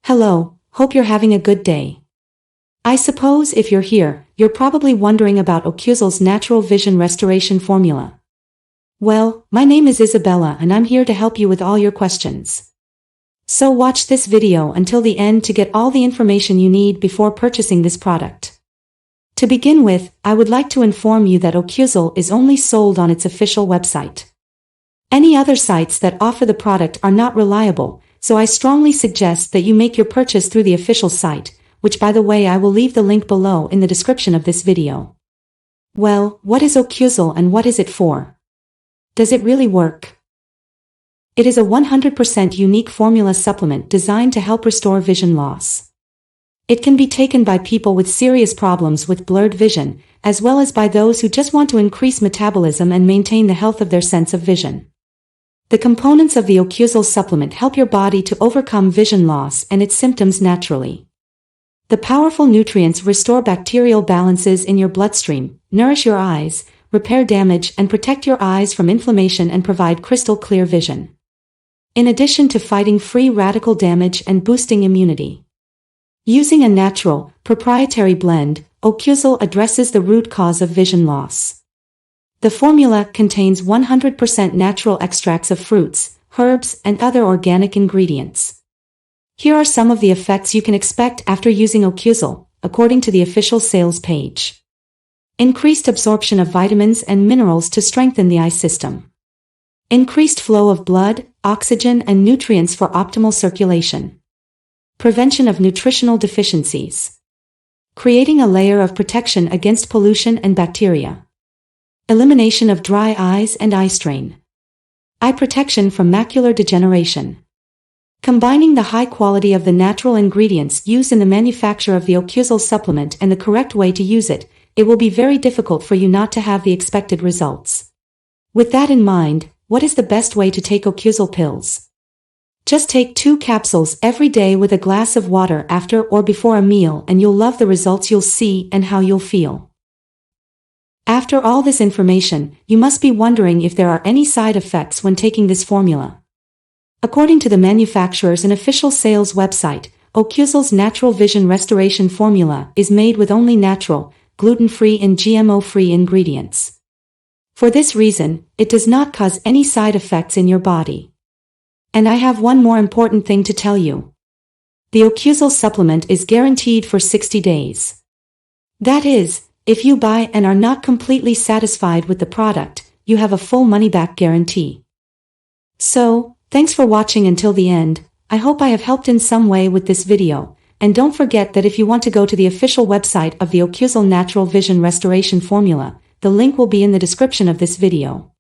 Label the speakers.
Speaker 1: Hello, hope you're having a good day. I suppose if you're here, you're probably wondering about Ocusal's natural vision restoration formula. Well, my name is Isabella and I'm here to help you with all your questions. So watch this video until the end to get all the information you need before purchasing this product. To begin with, I would like to inform you that Ocuzzle is only sold on its official website. Any other sites that offer the product are not reliable, so I strongly suggest that you make your purchase through the official site, which by the way I will leave the link below in the description of this video. Well, what is Ocuzzle and what is it for? Does it really work? It is a 100% unique formula supplement designed to help restore vision loss. It can be taken by people with serious problems with blurred vision, as well as by those who just want to increase metabolism and maintain the health of their sense of vision. The components of the Ocuzzle supplement help your body to overcome vision loss and its symptoms naturally. The powerful nutrients restore bacterial balances in your bloodstream, nourish your eyes, repair damage and protect your eyes from inflammation and provide crystal clear vision. In addition to fighting free radical damage and boosting immunity. Using a natural, proprietary blend, Ocuzzle addresses the root cause of vision loss. The formula contains 100% natural extracts of fruits, herbs, and other organic ingredients. Here are some of the effects you can expect after using Ocuzzle, according to the official sales page. Increased absorption of vitamins and minerals to strengthen the eye system. Increased flow of blood, oxygen, and nutrients for optimal circulation. Prevention of nutritional deficiencies. Creating a layer of protection against pollution and bacteria. Elimination of dry eyes and eye strain. Eye protection from macular degeneration. Combining the high quality of the natural ingredients used in the manufacture of the Ocuzzle supplement and the correct way to use it, it will be very difficult for you not to have the expected results. With that in mind, what is the best way to take Ocuzzle pills? Just take 2 capsules every day with a glass of water after or before a meal and you'll love the results you'll see and how you'll feel. After all this information, you must be wondering if there are any side effects when taking this formula. According to the manufacturer's and official sales website, Ocuzzle's natural vision restoration formula is made with only natural, gluten-free and GMO-free ingredients. For this reason, it does not cause any side effects in your body. And I have one more important thing to tell you. The Ocuzzle supplement is guaranteed for 60 days. That is, if you buy and are not completely satisfied with the product, you have a full money-back guarantee. So, thanks for watching until the end. I hope I have helped in some way with this video, and don't forget that if you want to go to the official website of the Ocuzzle Natural Vision Restoration Formula, the link will be in the description of this video.